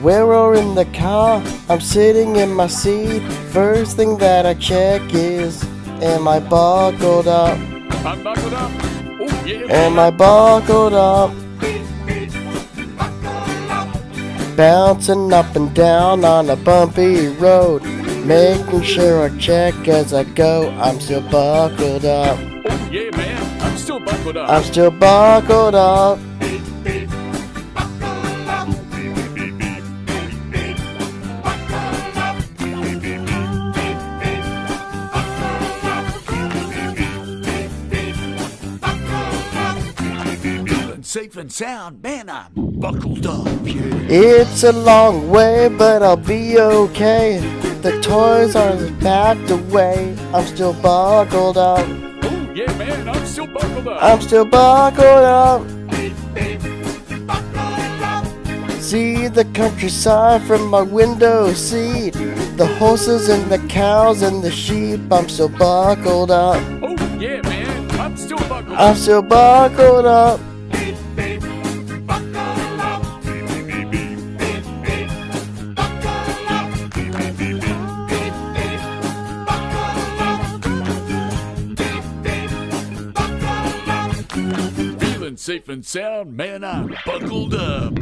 We're in the car, I'm sitting in my seat. First thing that I check is, am I buckled up? I'm buckled up. Oh, yeah. Am I buckled up? Bouncing up and down on a bumpy road, making sure I check as I go. I'm still buckled up. Oh, yeah, man. I'm still buckled up. I'm still buckled up. Safe and sound, man, I'm buckled up, yeah. It's a long way, but I'll be okay. The toys are packed away. I'm still buckled up. Oh, yeah, man. I'm still buckled up. I'm still buckled up. See the countryside from my window seat. The horses and the cows and the sheep. I'm still buckled up. Oh, yeah, man. I'm still buckled up. I'm still buckled up. Feeling safe and sound, man, I'm buckled up.